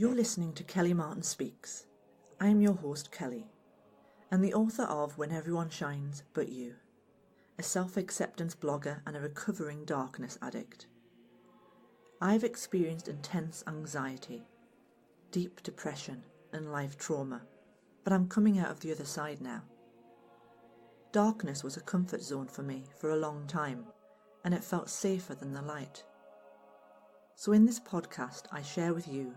You're listening to Kelly Martin Speaks. I am your host, Kelly, and the author of When Everyone Shines But You, a self-acceptance blogger and a recovering darkness addict. I've experienced intense anxiety, deep depression and life trauma, but I'm coming out of the other side now. Darkness was a comfort zone for me for a long time, and it felt safer than the light. So in this podcast, I share with you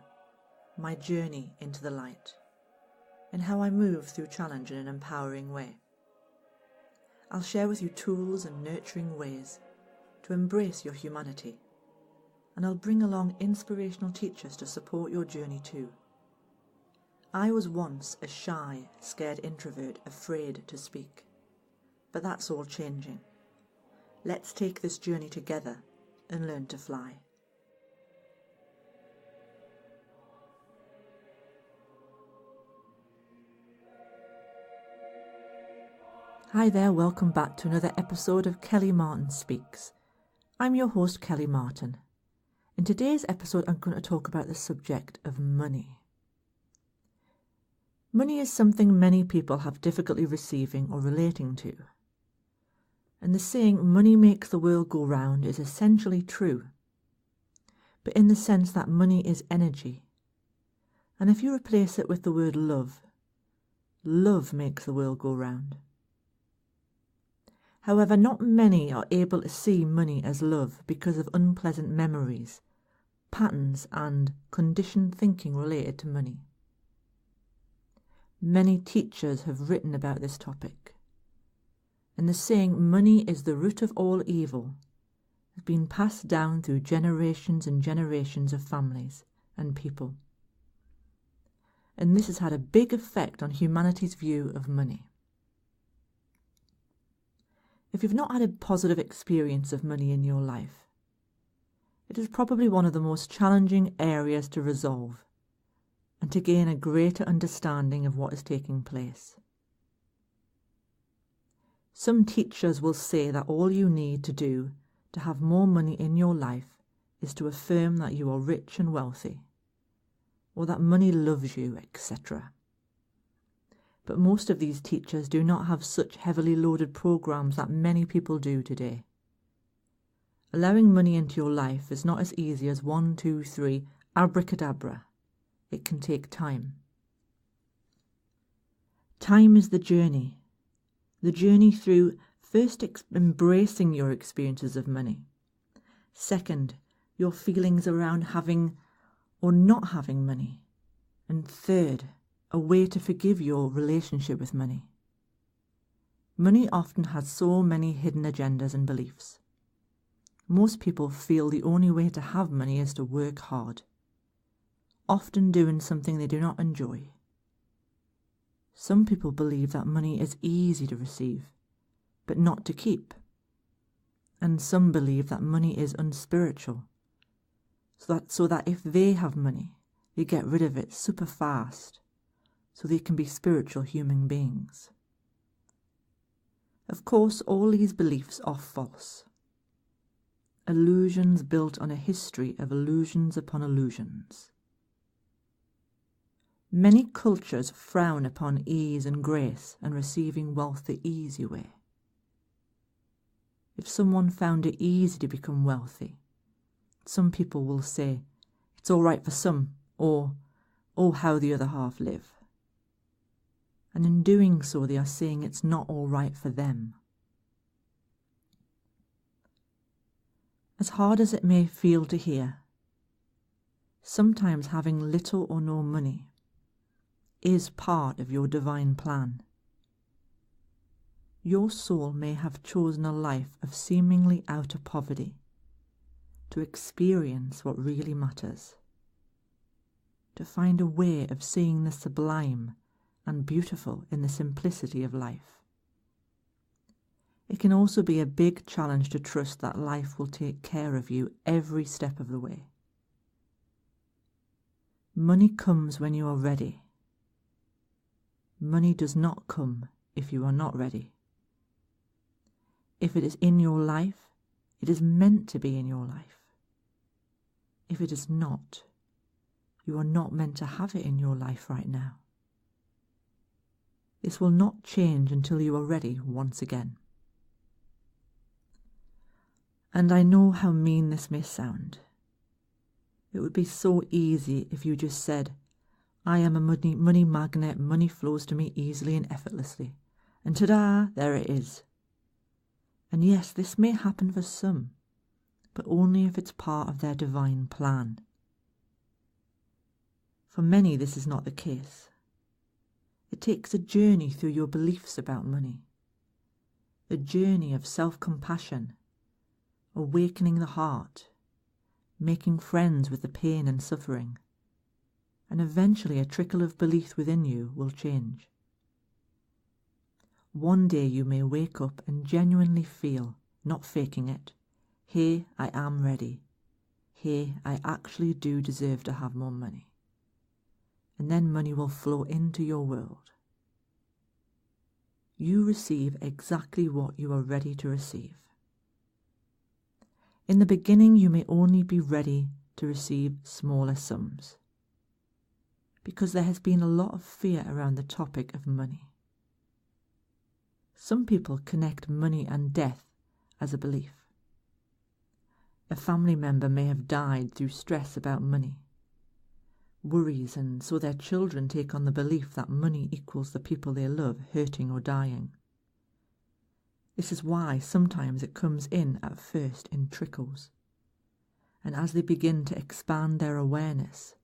my journey into the light and how I move through challenge in an empowering way. I'll share with you tools and nurturing ways to embrace your humanity, and I'll bring along inspirational teachers to support your journey too. I was once a shy, scared introvert, afraid to speak, but that's all changing. Let's take this journey together and learn to fly. Hi there, welcome back to another episode of Kelly Martin Speaks. I'm your host, Kelly Martin. In today's episode, I'm going to talk about the subject of money. Money is something many people have difficulty receiving or relating to. And the saying, money makes the world go round, is essentially true, but in the sense that money is energy. And if you replace it with the word love, love makes the world go round. However, not many are able to see money as love because of unpleasant memories, patterns and conditioned thinking related to money. Many teachers have written about this topic, and the saying, money is the root of all evil, has been passed down through generations and generations of families and people. And this has had a big effect on humanity's view of money. If you've not had a positive experience of money in your life, it is probably one of the most challenging areas to resolve and to gain a greater understanding of what is taking place. Some teachers will say that all you need to do to have more money in your life is to affirm that you are rich and wealthy, or that money loves you, etc. But most of these teachers do not have such heavily loaded programs that many people do today. Allowing money into your life is not as easy as 1, 2, 3, abracadabra. It can take time. Time is the journey through first embracing your experiences of money. Second, your feelings around having or not having money. And third, a way to forgive your relationship with money. Money often has so many hidden agendas and beliefs. Most people feel the only way to have money is to work hard, often doing something they do not enjoy. Some people believe that money is easy to receive, but not to keep. And some believe that money is unspiritual, so that if they have money, they get rid of it super fast, so they can be spiritual human beings. Of course, all these beliefs are false. Illusions built on a history of illusions upon illusions. Many cultures frown upon ease and grace and receiving wealth the easy way. If someone found it easy to become wealthy, some people will say, it's all right for some, or, oh, how the other half live. And in doing so, they are saying it's not all right for them. As hard as it may feel to hear, sometimes having little or no money is part of your divine plan. Your soul may have chosen a life of seemingly outer poverty to experience what really matters, to find a way of seeing the sublime and beautiful in the simplicity of life. It can also be a big challenge to trust that life will take care of you every step of the way. Money comes when you are ready. Money does not come if you are not ready. If it is in your life, it is meant to be in your life. If it is not, You are not meant to have it in your life right now. This will not change until you are ready once again. And I know how mean this may sound. It would be so easy if you just said, I am a money magnet, money flows to me easily and effortlessly. And ta-da, there it is. And yes, this may happen for some, but only if it's part of their divine plan. For many, this is not the case. It takes a journey through your beliefs about money, a journey of self-compassion, awakening the heart, making friends with the pain and suffering, and eventually a trickle of belief within you will change. One day you may wake up and genuinely feel, not faking it, hey, I am ready. Hey, I actually do deserve to have more money. And then money will flow into your world. You receive exactly what you are ready to receive. In the beginning, you may only be ready to receive smaller sums, because there has been a lot of fear around the topic of money. Some people connect money and death as a belief. A family member may have died through stress about money, worries, and so their children take on the belief that money equals the people they love hurting or dying. This is why sometimes it comes in at first in trickles, and as they begin to expand their awareness,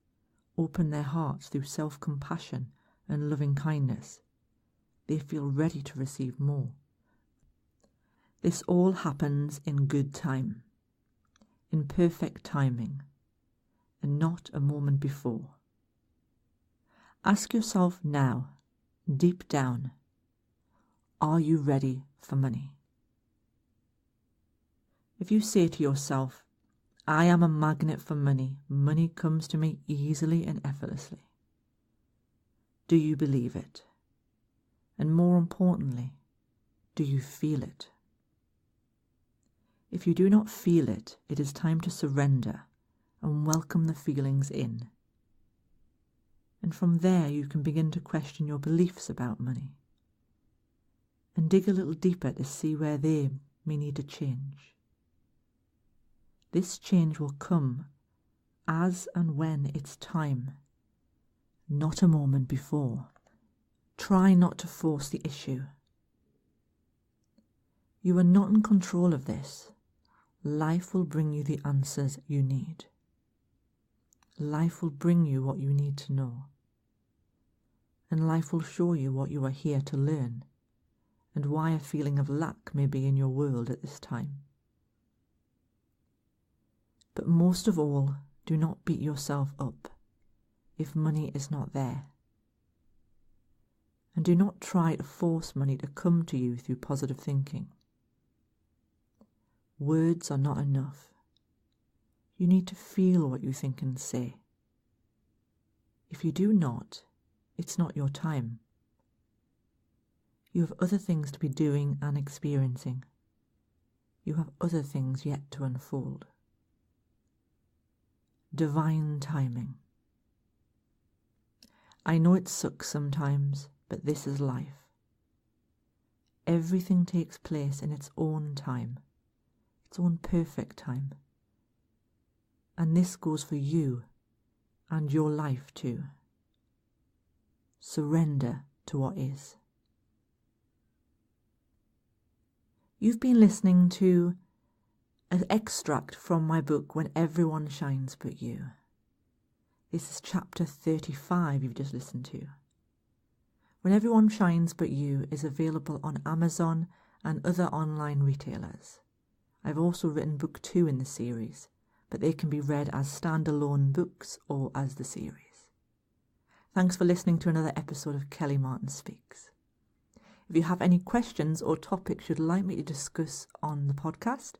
open their hearts through self-compassion and loving kindness, they feel ready to receive more. This all happens in good time, in perfect timing, and not a moment before. Ask yourself now, deep down, are you ready for money? If you say to yourself, I am a magnet for money, money comes to me easily and effortlessly, do you believe it? And more importantly, do you feel it? If you do not feel it, it is time to surrender and welcome the feelings in. And from there you can begin to question your beliefs about money and dig a little deeper to see where they may need to change. This change will come as and when it's time, not a moment before. Try not to force the issue. You are not in control of this. Life will bring you the answers you need. Life will bring you what you need to know. And life will show you what you are here to learn, and why a feeling of lack may be in your world at this time. But most of all, do not beat yourself up if money is not there. And do not try to force money to come to you through positive thinking. Words are not enough. You need to feel what you think and say. If you do not, it's not your time. You have other things to be doing and experiencing. You have other things yet to unfold. Divine timing. I know it sucks sometimes, but this is life. Everything takes place in its own time, its own perfect time. And this goes for you and your life too. Surrender to what is. You've been listening to an extract from my book, When Everyone Shines But You. This is chapter 35 you've just listened to. When Everyone Shines But You is available on Amazon and other online retailers. I've also written book 2 in the series, but they can be read as standalone books or as the series. Thanks for listening to another episode of Kelly Martin Speaks. If you have any questions or topics you'd like me to discuss on the podcast,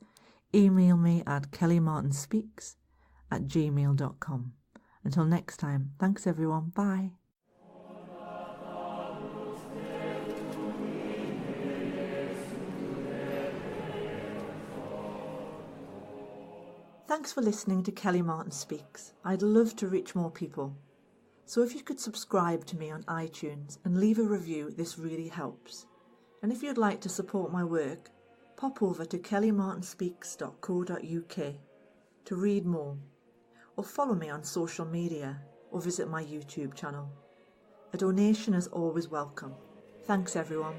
email me at kellymartinspeaks@gmail.com. Until next time, thanks everyone, bye. Thanks for listening to Kelly Martin Speaks. I'd love to reach more people. So if you could subscribe to me on iTunes and leave a review, this really helps. And if you'd like to support my work, pop over to kellymartinspeaks.co.uk to read more, or follow me on social media, or visit my YouTube channel. A donation is always welcome. Thanks everyone.